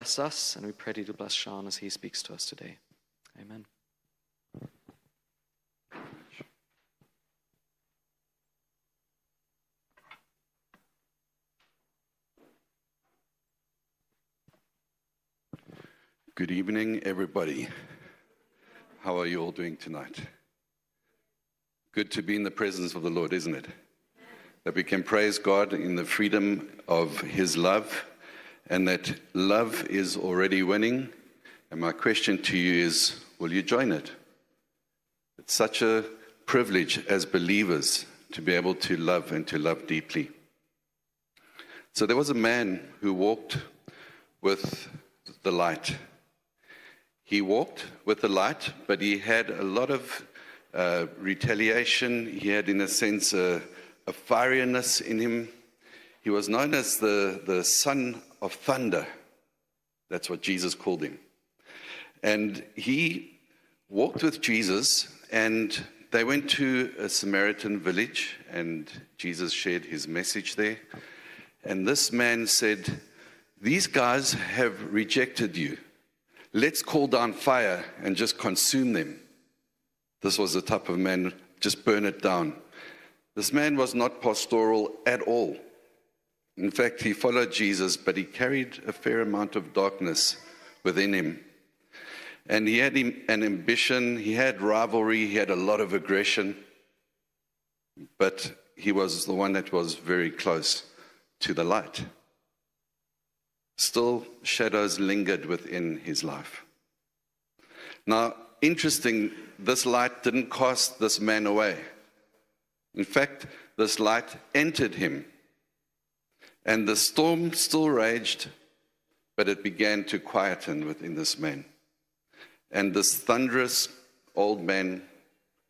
bless us, and we pray that you bless Sean as he speaks to us today. Amen. Good evening, everybody. How are you all doing tonight? Good to be in the presence of the Lord, isn't it? That we can praise God in the freedom of His love, and that love is already winning. And my question to you is, will you join it? It's such a privilege as believers to be able to love and to love deeply. So there was a man who walked with the light. He walked with the light, but he had a lot of retaliation. He had, in a sense, a fieriness in him. He was known as the son of thunder. That's what Jesus called him. And he walked with Jesus, and they went to a Samaritan village, and Jesus shared his message there. And this man said, "These guys have rejected you. Let's call down fire and just consume them." This was the type of man, just burn it down. This man was not pastoral at all. In fact, he followed Jesus, but he carried a fair amount of darkness within him. And he had an ambition, he had rivalry, he had a lot of aggression, but he was the one that was very close to the light. Still, shadows lingered within his life. Now, interesting, this light didn't cast this man away. In fact, this light entered him. And the storm still raged, but it began to quieten within this man. And this thunderous old man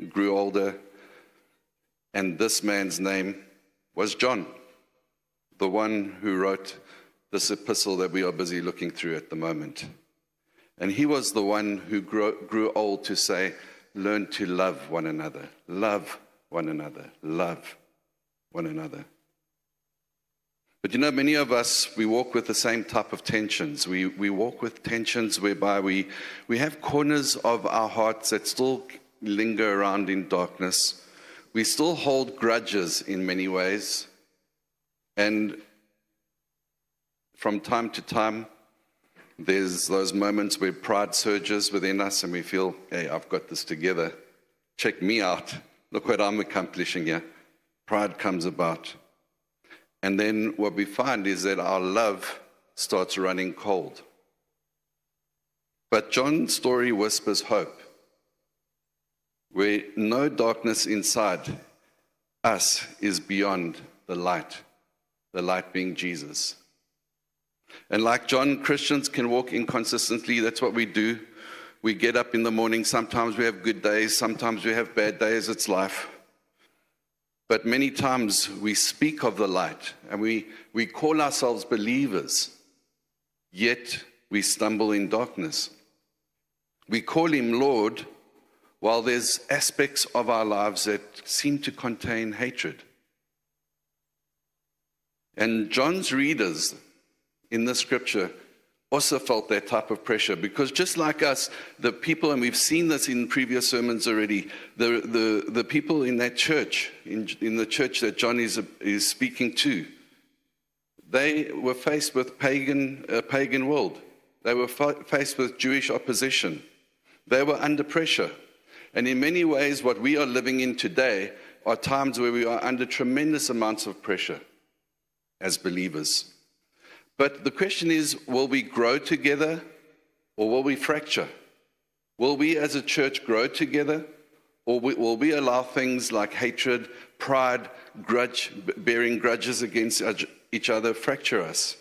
grew older, and this man's name was John, the one who wrote this epistle that we are busy looking through at the moment. And he was the one who grew old to say, learn to love one another, love one another, love one another. But you know, many of us, we walk with the same type of tensions. We walk with tensions whereby we have corners of our hearts that still linger around in darkness. We still hold grudges in many ways. And from time to time, there's those moments where pride surges within us and we feel, hey, I've got this together. Check me out. Look what I'm accomplishing here. Pride comes about. And then what we find is that our love starts running cold. But John's story whispers hope, where no darkness inside us is beyond the light being Jesus. And like John, Christians can walk inconsistently. That's what we do. We get up in the morning. Sometimes we have good days. Sometimes we have bad days. It's life. But many times we speak of the light and we call ourselves believers, yet we stumble in darkness. We call him Lord while there's aspects of our lives that seem to contain hatred. And John's readers in the scripture also felt that type of pressure, because just like us, the people, and we've seen this in previous sermons already, the people in that church, in the church that John is speaking to, they were faced with a pagan world. They were faced with Jewish opposition. They were under pressure. And in many ways, what we are living in today are times where we are under tremendous amounts of pressure as believers. But the question is, will we grow together or will we fracture? Will we as a church grow together, or will we allow things like hatred, pride, bearing grudges against each other fracture us?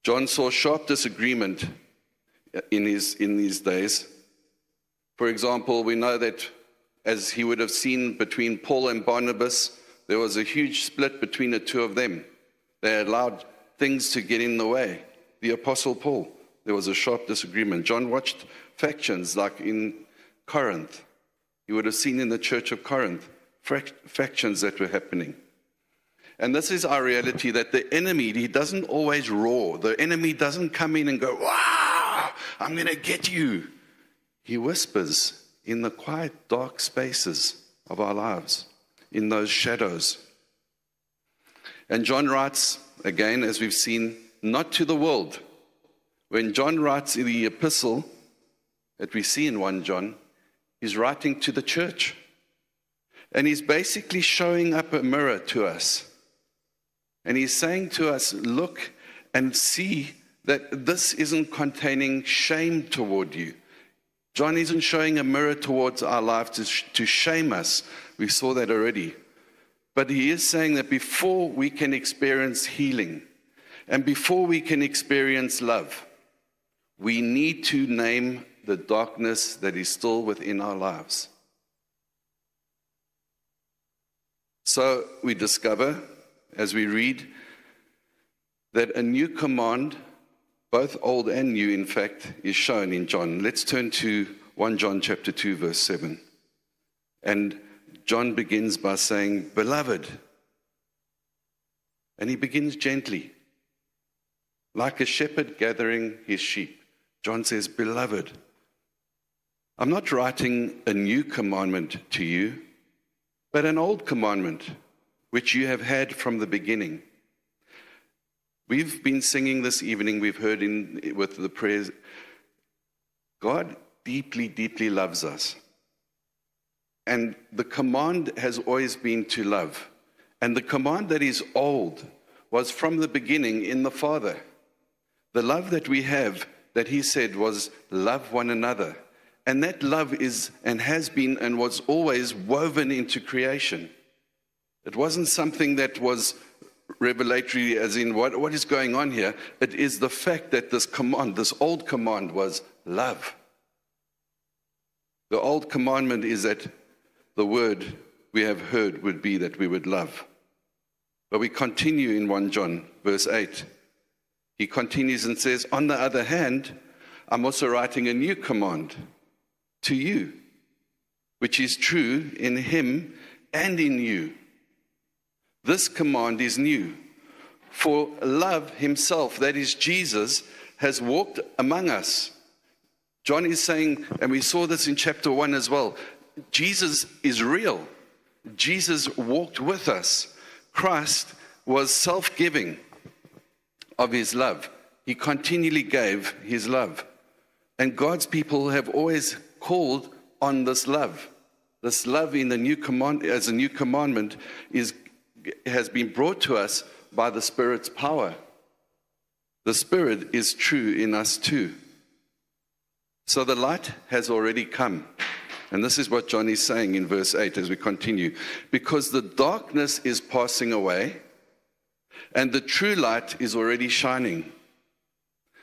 John saw sharp disagreement in these days. For example, we know that as he would have seen between Paul and Barnabas, there was a huge split between the two of them. They allowed things to get in the way. The Apostle Paul, there was a sharp disagreement. John watched factions like in Corinth. You would have seen in the church of Corinth factions that were happening. And this is our reality, that the enemy, he doesn't always roar. The enemy doesn't come in and go, wow, I'm going to get you. He whispers in the quiet, dark spaces of our lives, in those shadows. And John writes, again, as we've seen, not to the world. When John writes in the epistle that we see in 1 John, he's writing to the church. And he's basically showing up a mirror to us. And he's saying to us, look and see that this isn't containing shame toward you. John isn't showing a mirror towards our life to shame us. We saw that already. But he is saying that before we can experience healing and before we can experience love, we need to name the darkness that is still within our lives. So we discover, as we read, that a new command, both old and new, in fact, is shown in John. Let's turn to 1 John chapter 2, verse 7. And John begins by saying, beloved. And he begins gently. Like a shepherd gathering his sheep. John says, beloved. I'm not writing a new commandment to you, but an old commandment, which you have had from the beginning. We've been singing this evening, we've heard with the prayers, God deeply, deeply loves us. And the command has always been to love. And the command that is old was from the beginning in the Father. The love that we have, that he said, was love one another. And that love is and has been and was always woven into creation. It wasn't something that was revelatory as in what is going on here. It is the fact that this command, this old command, was love. The old commandment is that the word we have heard would be that we would love. But we continue in 1 John, verse 8. He continues and says, on the other hand, I'm also writing a new command to you, which is true in him and in you. This command is new. For love himself, that is Jesus, has walked among us. John is saying, and we saw this in chapter 1 as well, Jesus is real. Jesus walked with us. Christ was self-giving of his love. He continually gave his love. And God's people have always called on this love. This love in the new command, as a new commandment, has been brought to us by the Spirit's power. The Spirit is true in us too. So the light has already come. And this is what John is saying in verse 8 as we continue. Because the darkness is passing away and the true light is already shining.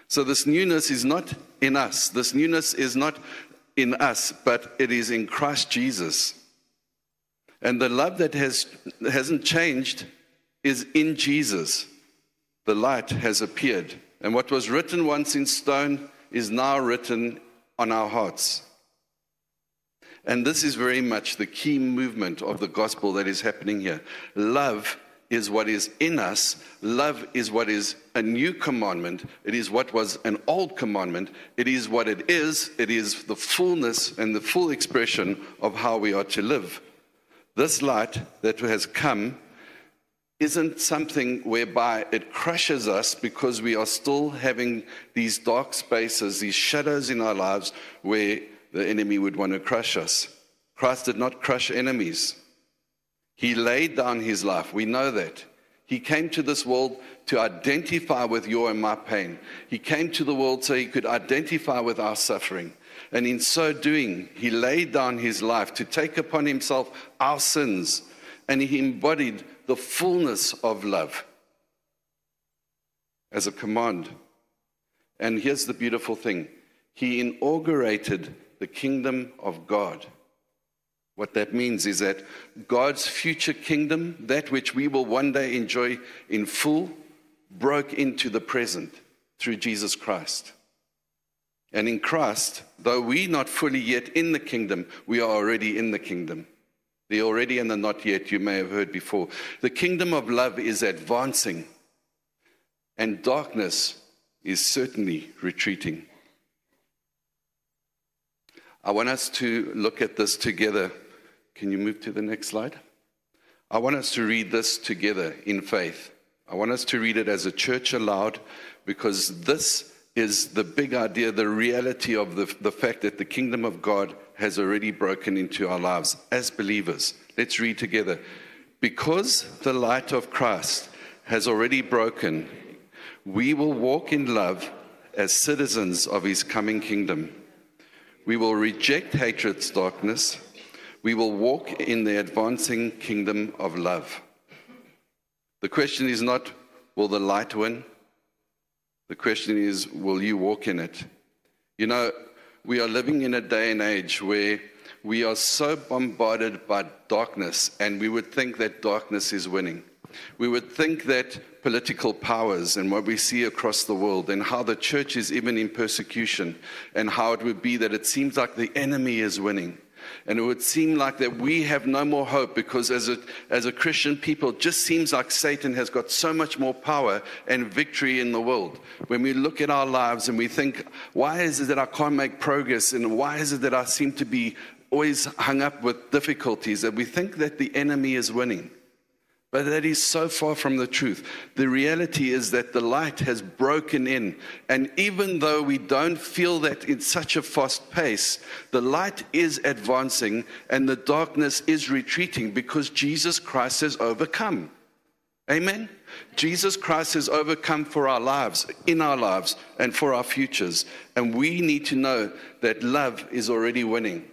So this newness is not in us. This newness is not in us, but it is in Christ Jesus. And the love that hasn't changed is in Jesus. The light has appeared. And what was written once in stone is now written on our hearts. And this is very much the key movement of the gospel that is happening here. Love is what is in us. Love is what is a new commandment. It is what was an old commandment. It is what it is. It is the fullness and the full expression of how we are to live. This light that has come isn't something whereby it crushes us because we are still having these dark spaces, these shadows in our lives where the enemy would want to crush us. Christ did not crush enemies. He laid down his life. We know that. He came to this world to identify with your and my pain. He came to the world so he could identify with our suffering. And in so doing, he laid down his life to take upon himself our sins. And he embodied the fullness of love as a command. And here's the beautiful thing. He inaugurated the kingdom of God. What that means is that God's future kingdom, that which we will one day enjoy in full, broke into the present through Jesus Christ. And in Christ, though we're not fully yet in the kingdom, we are already in the kingdom. The already and the not yet you may have heard before. The kingdom of love is advancing, and darkness is certainly retreating. I want us to look at this together. Can you move to the next slide? I want us to read this together in faith. I want us to read it as a church aloud, because this is the big idea, the reality of the fact that the kingdom of God has already broken into our lives as believers. Let's read together. Because the light of Christ has already broken, we will walk in love as citizens of his coming kingdom. We will reject hatred's darkness. We will walk in the advancing kingdom of love. The question is not, will the light win? The question is, will you walk in it? You know, we are living in a day and age where we are so bombarded by darkness, and we would think that darkness is winning. We would think that political powers and what we see across the world, and how the church is even in persecution, and how it would be that it seems like the enemy is winning. And it would seem like that we have no more hope, because as a Christian people, it just seems like Satan has got so much more power and victory in the world. When we look at our lives and we think, why is it that I can't make progress? And why is it that I seem to be always hung up with difficulties? That we think that the enemy is winning. But that is so far from the truth. The reality is that the light has broken in. And even though we don't feel that in such a fast pace, the light is advancing and the darkness is retreating, because Jesus Christ has overcome. Amen? Jesus Christ has overcome for our lives, in our lives, and for our futures. And we need to know that love is already winning.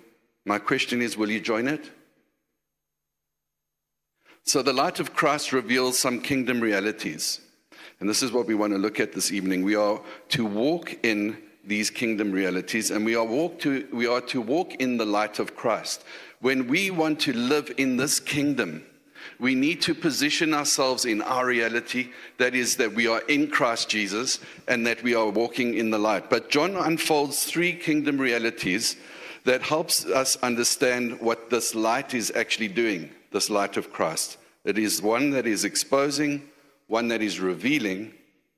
My question is, will you join it? So the light of Christ reveals some kingdom realities. And this is what we want to look at this evening. We are to walk in these kingdom realities, and we are to walk in the light of Christ. When we want to live in this kingdom, we need to position ourselves in our reality. That is, that we are in Christ Jesus and that we are walking in the light. But John unfolds 3 kingdom realities that helps us understand what this light is actually doing. This light of Christ. It is one that is exposing, one that is revealing,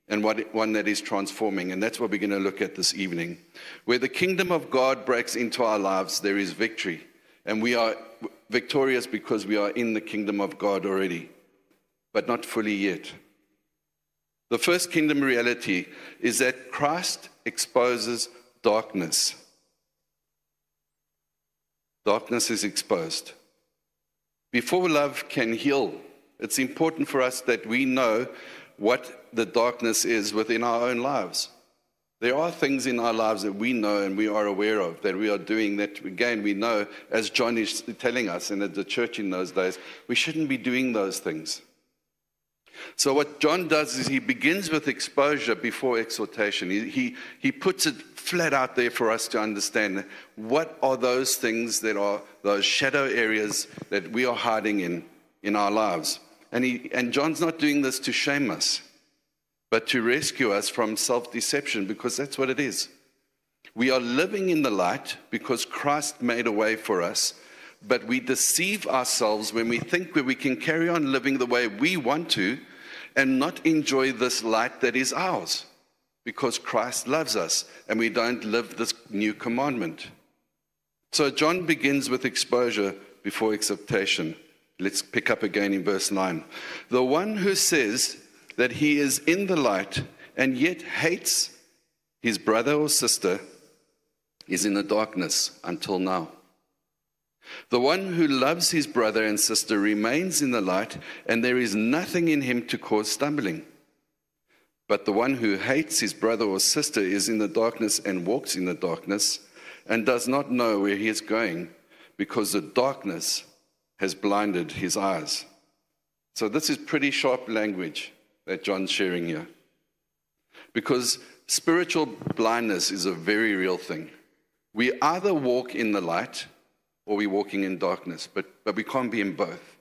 and one that is transforming. And that's what we're going to look at this evening. Where the kingdom of God breaks into our lives, there is victory. And we are victorious because we are in the kingdom of God already, but not fully yet. The first kingdom reality is that Christ exposes darkness. Darkness is exposed. Before love can heal, it's important for us that we know what the darkness is within our own lives. There are things in our lives that we know and we are aware of, that we are doing, that again we know, as John is telling us, and at the church in those days, we shouldn't be doing those things. So what John does is he begins with exposure before exhortation. He puts it flat out there for us to understand what are those things that are those shadow areas that we are hiding in our lives. And John's not doing this to shame us, but to rescue us from self-deception, because that's what it is. We are living in the light because Christ made a way for us, but we deceive ourselves when we think that we can carry on living the way we want to and not enjoy this light that is ours, because Christ loves us and we don't live this new commandment. So John begins with exposure before exhortation. Let's pick up again in verse 9. The one who says that he is in the light and yet hates his brother or sister is in the darkness until now. The one who loves his brother and sister remains in the light, and there is nothing in him to cause stumbling. But the one who hates his brother or sister is in the darkness and walks in the darkness and does not know where he is going, because the darkness has blinded his eyes. So this is pretty sharp language that John's sharing here, because spiritual blindness is a very real thing. We either walk in the light or we're walking in darkness, but we can't be in both.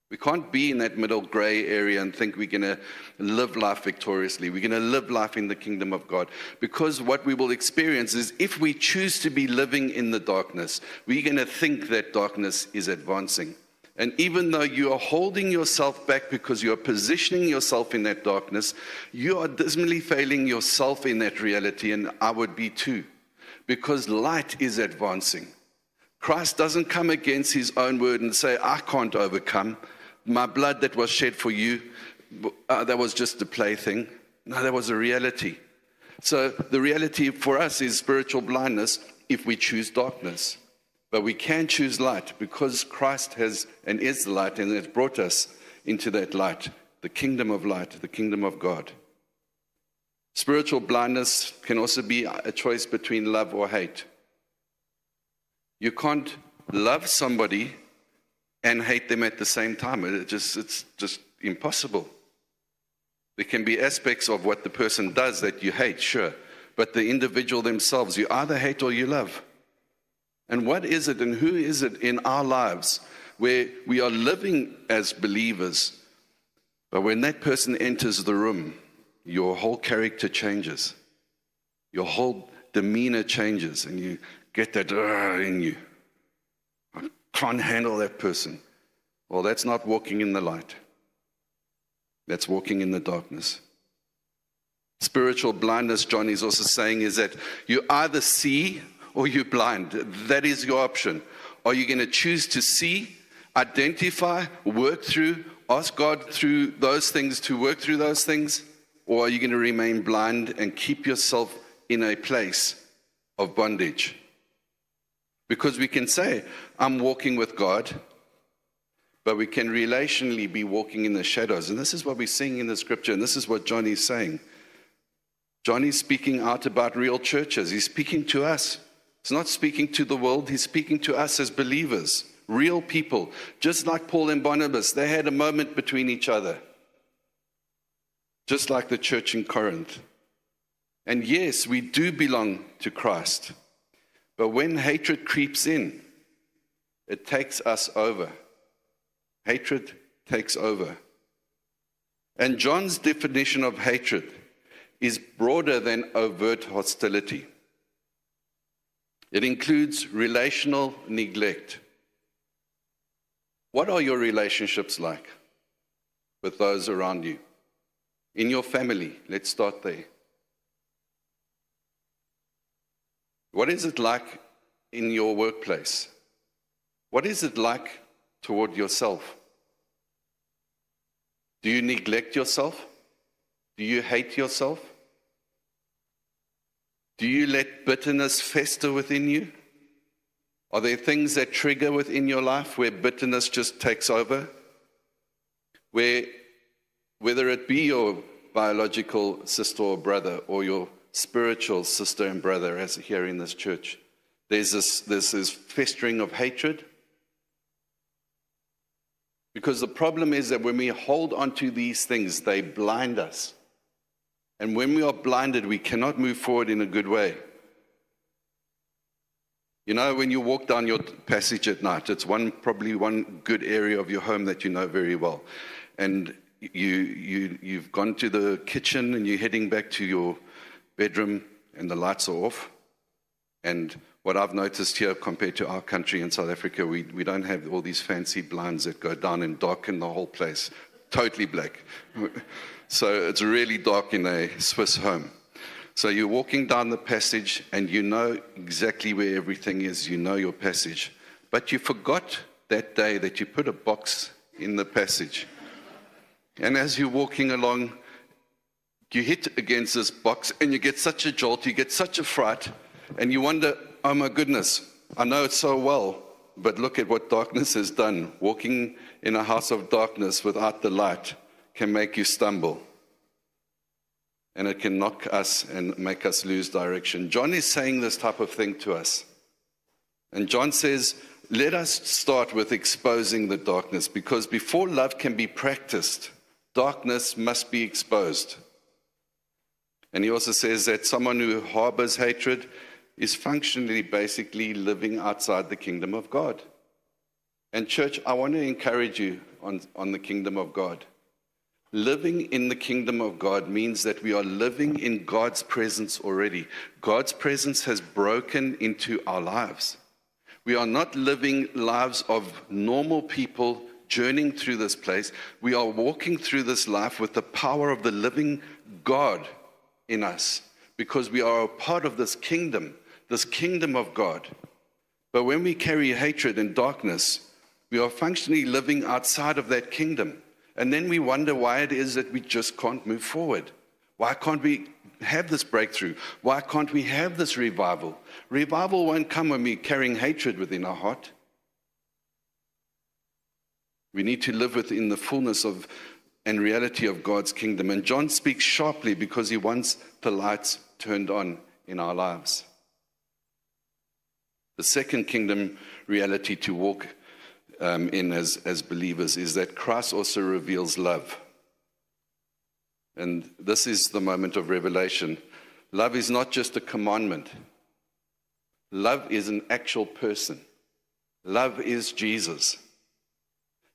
We can't be in that middle gray area and think we're going to live life victoriously. We're going to live life in the kingdom of God. Because what we will experience is, if we choose to be living in the darkness, we're going to think that darkness is advancing. And even though you are holding yourself back because you are positioning yourself in that darkness, you are dismally failing yourself in that reality, and I would be too, because light is advancing. Christ doesn't come against his own word and say, I can't overcome. My blood that was shed for you, that was just a plaything. No, that was a reality. So the reality for us is spiritual blindness if we choose darkness. But we can choose light because Christ has and is the light and has brought us into that light, the kingdom of light, the kingdom of God. Spiritual blindness can also be a choice between love or hate. You can't love somebody and hate them at the same time. It's just impossible. There can be aspects of what the person does that you hate, sure, but the individual themselves, you either hate or you love. And what is it and who is it in our lives where we are living as believers, but when that person enters the room, your whole character changes. Your whole demeanor changes, and you get that in you. I can't handle that person. Well, that's not walking in the light. That's walking in the darkness. Spiritual blindness, John is also saying, is that you either see or you're blind. That is your option. Are you going to choose to see, identify, work through, ask God through those things to work through those things? Or are you going to remain blind and keep yourself in a place of bondage? Because we can say, I'm walking with God, but we can relationally be walking in the shadows. And this is what we're seeing in the scripture, and this is what John is saying. John is speaking out about real churches. He's speaking to us. He's not speaking to the world. He's speaking to us as believers, real people. Just like Paul and Barnabas, they had a moment between each other. Just like the church in Corinth. And yes, we do belong to Christ. But when hatred creeps in, it takes us over. Hatred takes over. And John's definition of hatred is broader than overt hostility. It includes relational neglect. What are your relationships like with those around you? In your family, let's start there. What is it like in your workplace? What is it like toward yourself? Do you neglect yourself? Do you hate yourself? Do you let bitterness fester within you? Are there things that trigger within your life where bitterness just takes over? Where, whether it be your biological sister or brother or your spiritual sister and brother, as here in this church, there's this festering of hatred. Because the problem is that when we hold on to these things, they blind us. And when we are blinded, we cannot move forward in a good way. You know, when you walk down your passage at night, it's probably one good area of your home that you know very well. And you've gone to the kitchen and you're heading back to your bedroom and the lights are off. And what I've noticed here compared to our country in South Africa, we don't have all these fancy blinds that go down and darken the whole place, totally black. So it's really dark in a Swiss home. So you're walking down the passage and you know exactly where everything is, you know your passage. But you forgot that day that you put a box in the passage. And as you're walking along, you hit against this box and you get such a jolt, you get such a fright, and you wonder, oh my goodness, I know it so well, but look at what darkness has done. Walking in a house of darkness without the light can make you stumble. And it can knock us and make us lose direction. John is saying this type of thing to us. And John says, let us start with exposing the darkness, because before love can be practiced, darkness must be exposed. And he also says that someone who harbors hatred is functionally basically living outside the kingdom of God. And church, I want to encourage you on the kingdom of God. Living in the kingdom of God means that we are living in God's presence already. God's presence has broken into our lives. We are not living lives of normal people journeying through this place. We are walking through this life with the power of the living God in us, because we are a part of this kingdom of God. But when we carry hatred and darkness, we are functionally living outside of that kingdom. And then we wonder why it is that we just can't move forward. Why can't we have this breakthrough? Why can't we have this revival? Revival won't come when we're carrying hatred within our heart. We need to live within the fullness of and reality of God's kingdom. And John speaks sharply because he wants the lights turned on in our lives. The second kingdom reality to walk in as believers is that Christ also reveals love. And this is the moment of revelation. Love is not just a commandment. Love is an actual person. Love is Jesus.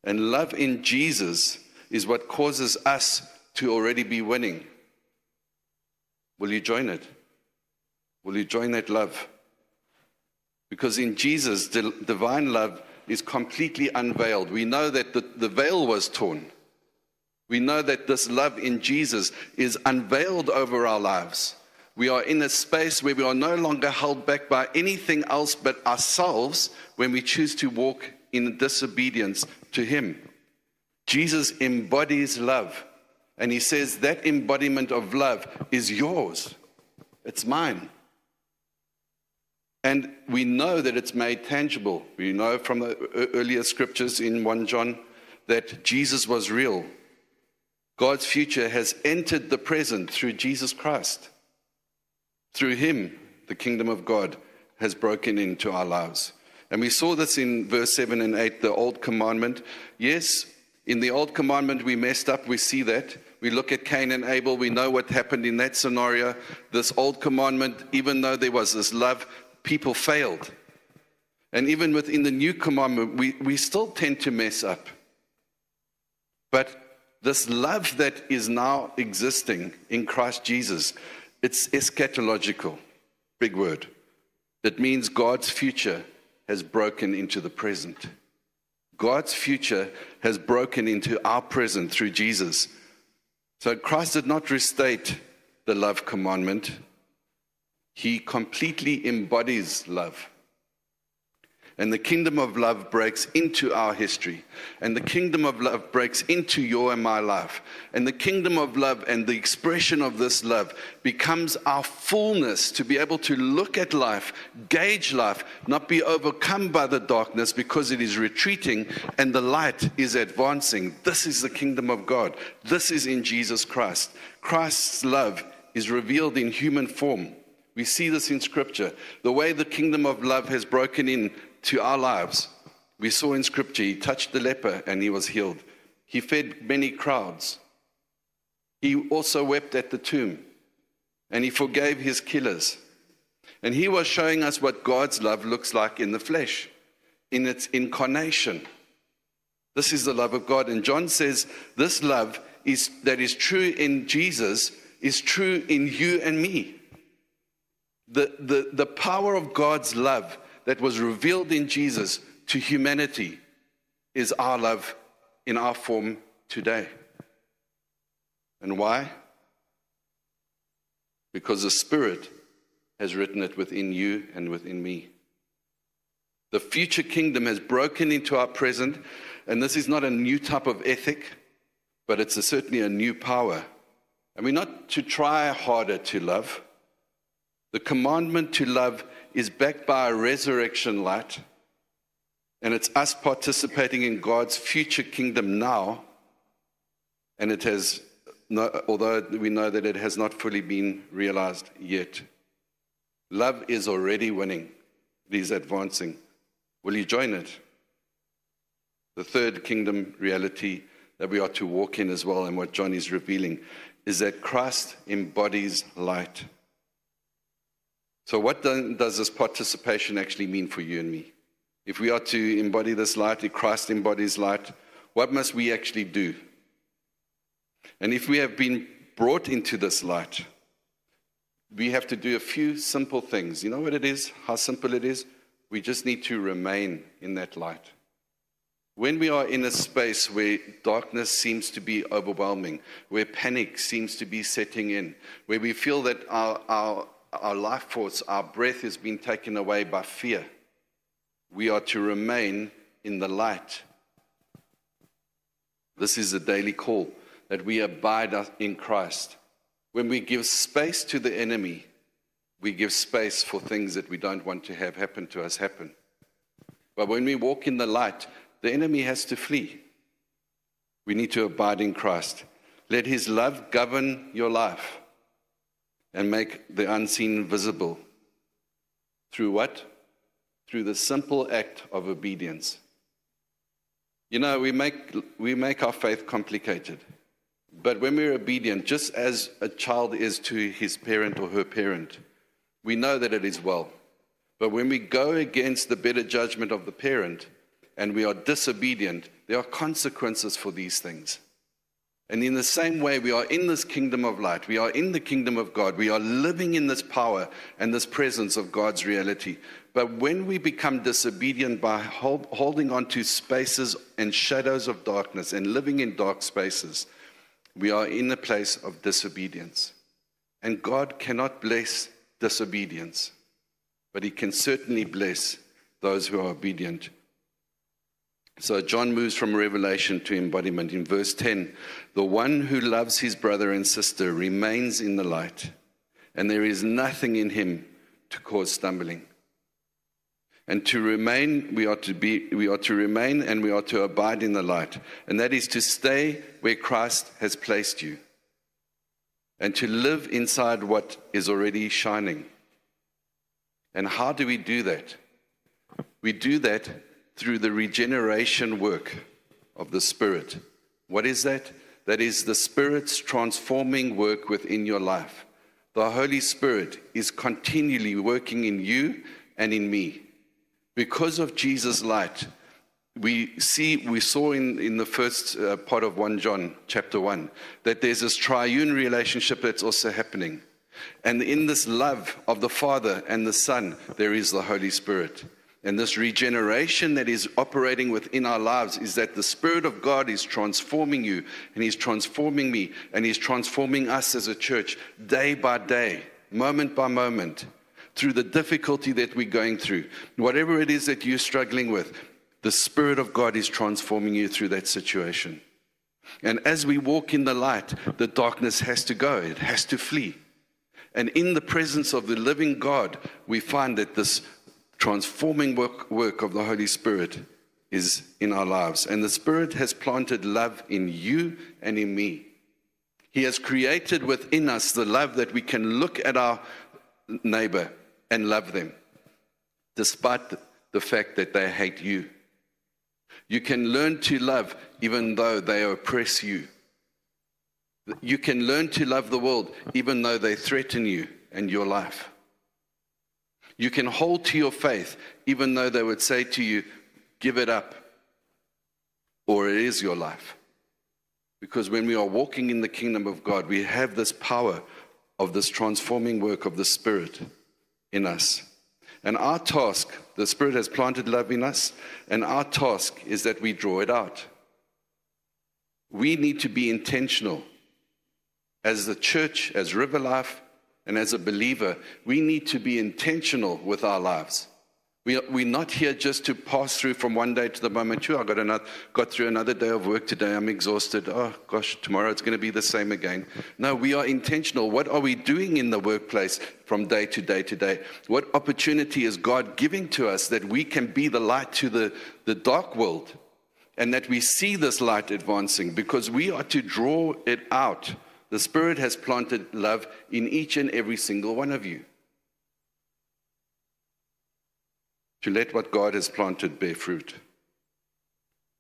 And love in Jesus is what causes us to already be winning. Will you join it? Will you join that love? Because in Jesus, divine love is completely unveiled. We know that the veil was torn. We know that this love in Jesus is unveiled over our lives. We are in a space where we are no longer held back by anything else but ourselves when we choose to walk in disobedience to Him. Jesus embodies love. And He says that embodiment of love is yours. It's mine. And we know that it's made tangible. We know from the earlier scriptures in 1 John that Jesus was real. God's future has entered the present through Jesus Christ. Through Him, the kingdom of God has broken into our lives. And we saw this in verse 7 and 8, the old commandment. Yes, in the old commandment we messed up, we see that. We look at Cain and Abel, we know what happened in that scenario. This old commandment, even though there was this love, people failed. And even within the new commandment, we still tend to mess up. But this love that is now existing in Christ Jesus, it's eschatological, big word. That means God's future has broken into the present. God's future has broken into our present through Jesus. So Christ did not restate the love commandment. He completely embodies love. And the kingdom of love breaks into our history. And the kingdom of love breaks into your and my life. And the kingdom of love and the expression of this love becomes our fullness to be able to look at life, gauge life, not be overcome by the darkness because it is retreating and the light is advancing. This is the kingdom of God. This is in Jesus Christ. Christ's love is revealed in human form. We see this in Scripture. The way the kingdom of love has broken in to our lives. We saw in Scripture, He touched the leper and he was healed. He fed many crowds. He also wept at the tomb and He forgave his killers. And He was showing us what God's love looks like in the flesh, in its incarnation. This is the love of God. And John says this love that is true in Jesus is true in you and me. The power of God's love that was revealed in Jesus to humanity is our love in our form today. And why? Because the Spirit has written it within you and within me. The future kingdom has broken into our present, and this is not a new type of ethic, but it's certainly a new power. And we're not to try harder to love. The commandment to love is backed by a resurrection light, and it's us participating in God's future kingdom now, and it has, although we know that it has not fully been realized yet. Love is already winning. It is advancing. Will you join it? The third kingdom reality that we are to walk in as well, and what John is revealing, is that Christ embodies light. So what does this participation actually mean for you and me? If we are to embody this light, if Christ embodies light, what must we actually do? And if we have been brought into this light, we have to do a few simple things. You know what it is? How simple it is? We just need to remain in that light. When we are in a space where darkness seems to be overwhelming, where panic seems to be setting in, where we feel that our life force, our breath is being taken away by fear, we are to remain in the light. This is a daily call, that we abide in Christ. When we give space to the enemy, we give space for things that we don't want to have happen to us happen. But when we walk in the light, the enemy has to flee. We need to abide in Christ. Let his love govern your life and make the unseen visible. Through what? Through the simple act of obedience. You know, we make our faith complicated. But when we're obedient, just as a child is to his parent or her parent, we know that it is well. But when we go against the better judgment of the parent and we are disobedient, there are consequences for these things. And in the same way, we are in this kingdom of light. We are in the kingdom of God. We are living in this power and this presence of God's reality. But when we become disobedient by holding on to spaces and shadows of darkness and living in dark spaces, we are in a place of disobedience. And God cannot bless disobedience, but he can certainly bless those who are obedient. So John moves from revelation to embodiment. In verse 10, the one who loves his brother and sister remains in the light, and there is nothing in him to cause stumbling. And to remain, we are to remain and we are to abide in the light. And that is to stay where Christ has placed you. And to live inside what is already shining. And how do we do that? We do that through the regeneration work of the Spirit. What is that? That is the Spirit's transforming work within your life. The Holy Spirit is continually working in you and in me. Because of Jesus' light, we saw in the first part of 1 John chapter 1 that there's this triune relationship that's also happening. And in this love of the Father and the Son, there is the Holy Spirit. And this regeneration that is operating within our lives is that the Spirit of God is transforming you, and he's transforming me, and he's transforming us as a church day by day, moment by moment, through the difficulty that we're going through. Whatever it is that you're struggling with, the Spirit of God is transforming you through that situation. And as we walk in the light, the darkness has to go, it has to flee. And in the presence of the living God, we find that this transforming work of the Holy Spirit is in our lives. And the Spirit has planted love in you and in me. He has created within us the love that we can look at our neighbor and love them, despite the fact that they hate you. You can learn to love even though they oppress you. You can learn to love the world even though they threaten you and your life. You can hold to your faith even though they would say to you, give it up, or it is your life. Because when we are walking in the kingdom of God, we have this power of this transforming work of the Spirit in us. And our task, the Spirit has planted love in us, and our task is that we draw it out. We need to be intentional. As the church, as River Life, and as a believer, we need to be intentional with our lives. We're not here just to pass through from one day to the moment. Sure, I got through another day of work today. I'm exhausted. Oh gosh, tomorrow it's going to be the same again. No, we are intentional. What are we doing in the workplace from day to day to day? What opportunity is God giving to us that we can be the light to the dark world, and that we see this light advancing, because we are to draw it out. The Spirit has planted love in each and every single one of you. To let what God has planted bear fruit.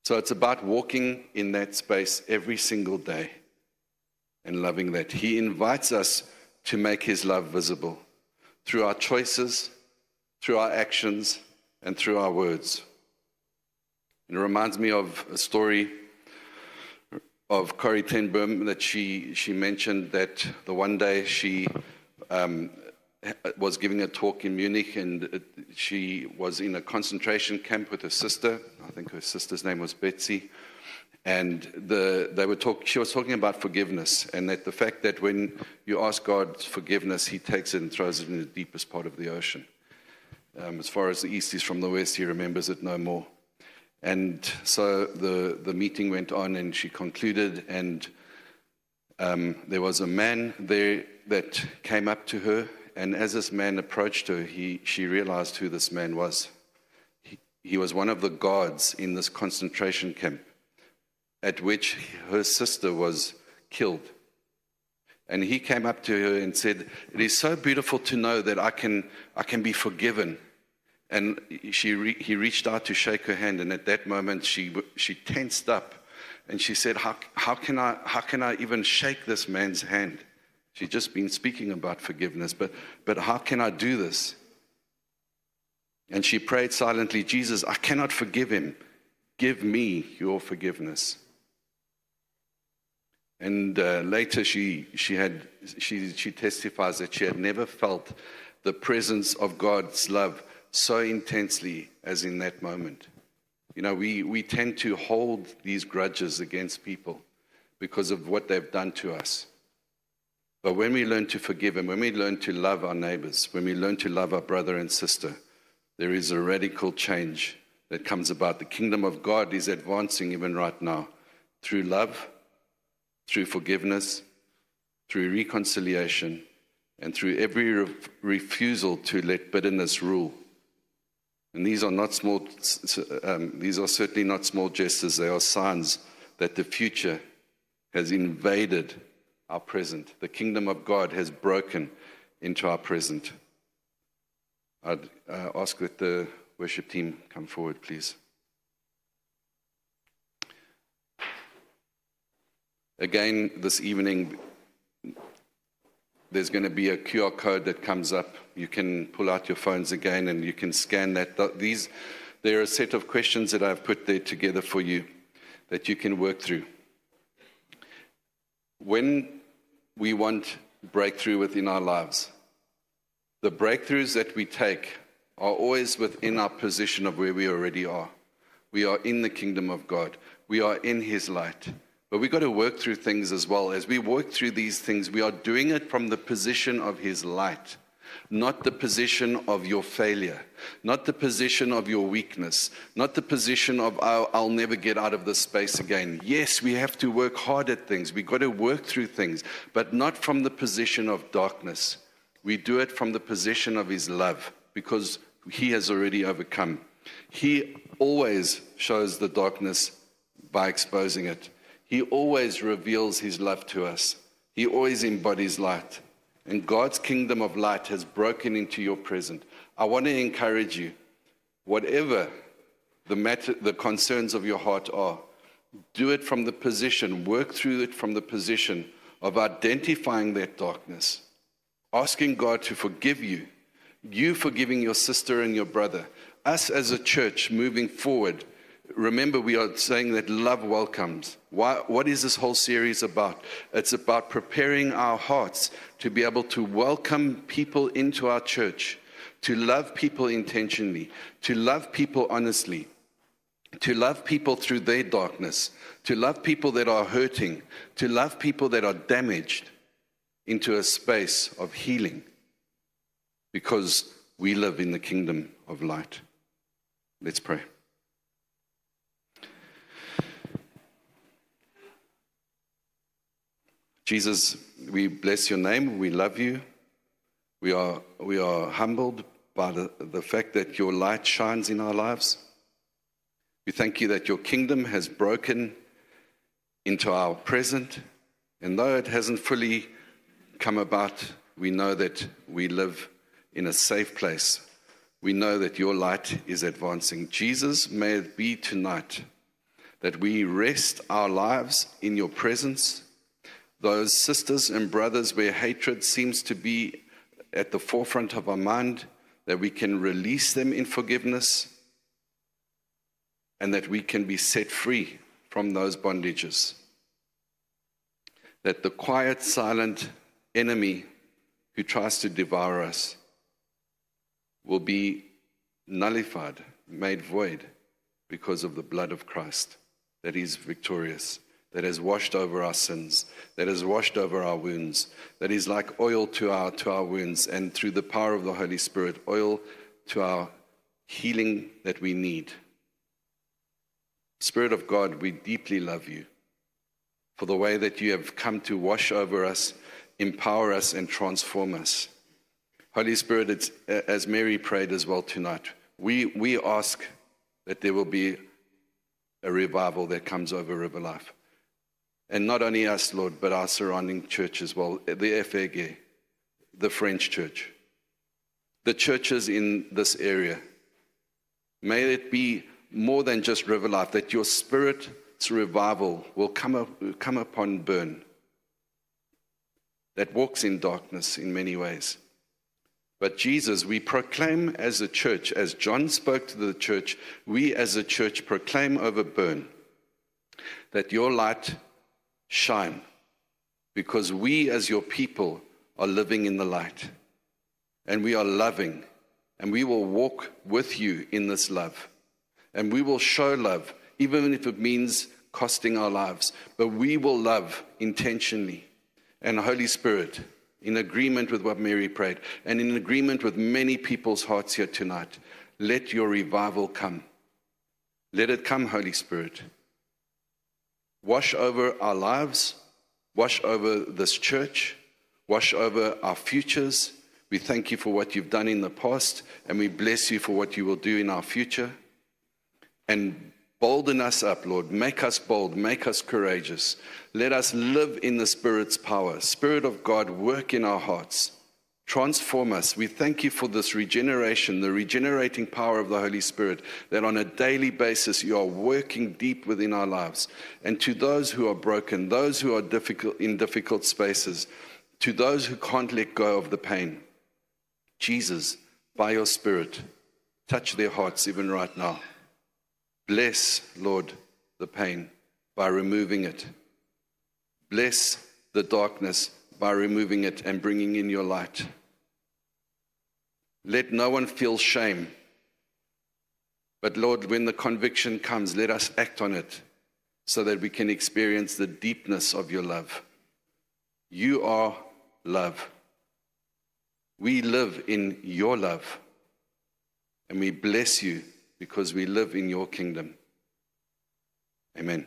So it's about walking in that space every single day and loving that. He invites us to make his love visible through our choices, through our actions, and through our words. It reminds me of a story of Corrie ten Boom that she mentioned, that the one day she was giving a talk in Munich, and she was in a concentration camp with her sister. I think her sister's name was Betsy. And she was talking about forgiveness, and that the fact that when you ask God forgiveness, He takes it and throws it in the deepest part of the ocean. As far as the east is from the west, He remembers it no more. And so the meeting went on, and she concluded, and there was a man there that came up to her, and as this man approached her, she realized who this man was. He was one of the guards in this concentration camp, at which her sister was killed. And he came up to her and said, "It is so beautiful to know that I can be forgiven." And he reached out to shake her hand, and at that moment she tensed up, and she said, how can I even shake this man's hand? She'd just been speaking about forgiveness, but how can I do this? And she prayed silently, "Jesus, I cannot forgive him. Give me your forgiveness." And later she testifies that she had never felt the presence of God's love so intensely as in that moment. You know, we tend to hold these grudges against people because of what they've done to us. But when we learn to forgive them, when we learn to love our neighbors, when we learn to love our brother and sister, there is a radical change that comes about. The kingdom of God is advancing even right now through love, through forgiveness, through reconciliation, and through every refusal to let bitterness rule. And these are not small. These are certainly not small gestures. They are signs that the future has invaded our present. The kingdom of God has broken into our present. I'd ask that the worship team come forward, please. Again, this evening, there's going to be a QR code that comes up. You can pull out your phones again and you can scan that. There are a set of questions that I've put there together for you that you can work through. When we want breakthrough within our lives, the breakthroughs that we take are always within our position of where we already are. We are in the kingdom of God. We are in His light. But we've got to work through things as well. As we work through these things, we are doing it from the position of His light, not the position of your failure, not the position of your weakness, not the position of, oh, I'll never get out of this space again. Yes, we have to work hard at things. We've got to work through things, but not from the position of darkness. We do it from the position of His love, because He has already overcome. He always shows the darkness by exposing it. He always reveals His love to us. He always embodies light. And God's kingdom of light has broken into your present. I want to encourage you, whatever the concerns of your heart are, do it from the position, work through it from the position of identifying that darkness, asking God to forgive you, you forgiving your sister and your brother, us as a church moving forward. Remember, we are saying that love welcomes. What is this whole series about? It's about preparing our hearts to be able to welcome people into our church, to love people intentionally, to love people honestly, to love people through their darkness, to love people that are hurting, to love people that are damaged into a space of healing, because we live in the kingdom of light. Let's pray. Jesus, we bless your name. We love you. We are humbled by the fact that your light shines in our lives. We thank you that your kingdom has broken into our present. And though it hasn't fully come about, we know that we live in a safe place. We know that your light is advancing. Jesus, may it be tonight that we rest our lives in your presence. Those sisters and brothers where hatred seems to be at the forefront of our mind, that we can release them in forgiveness, and that we can be set free from those bondages. That the quiet, silent enemy who tries to devour us will be nullified, made void, because of the blood of Christ that is victorious, that has washed over our sins, that has washed over our wounds, that is like oil to our wounds, and through the power of the Holy Spirit, oil to our healing that we need. Spirit of God, we deeply love you for the way that you have come to wash over us, empower us, and transform us. Holy Spirit, it's, as Mary prayed as well tonight, we ask that there will be a revival that comes over River Life. And not only us, Lord, but our surrounding church as well, the FAG, the French church, the churches in this area. May it be more than just River Life, that your Spirit's revival will come upon Bern, that walks in darkness in many ways. But Jesus, we proclaim as a church, as John spoke to the church, we as a church proclaim over Bern that your light shine, because we as your people are living in the light, and we are loving, and we will walk with you in this love, and we will show love, even if it means costing our lives, but we will love intentionally. And Holy Spirit, in agreement with what Mary prayed, and in agreement with many people's hearts here tonight, let your revival come. Let it come, Holy Spirit. Wash over our lives, wash over this church, wash over our futures. We thank you for what you've done in the past, and we bless you for what you will do in our future. And bolden us up, Lord. Make us bold, make us courageous. Let us live in the Spirit's power. Spirit of God, work in our hearts. Transform us. We thank you for this regeneration, the regenerating power of the Holy Spirit, that on a daily basis you are working deep within our lives. And to those who are broken, those who are in difficult spaces, to those who can't let go of the pain, Jesus, by your Spirit, touch their hearts even right now. Bless, Lord, the pain by removing it. Bless the darkness by removing it and bringing in your light. Let no one feel shame. But Lord, when the conviction comes, let us act on it so that we can experience the deepness of your love. You are love. We live in your love. And we bless you because we live in your kingdom. Amen.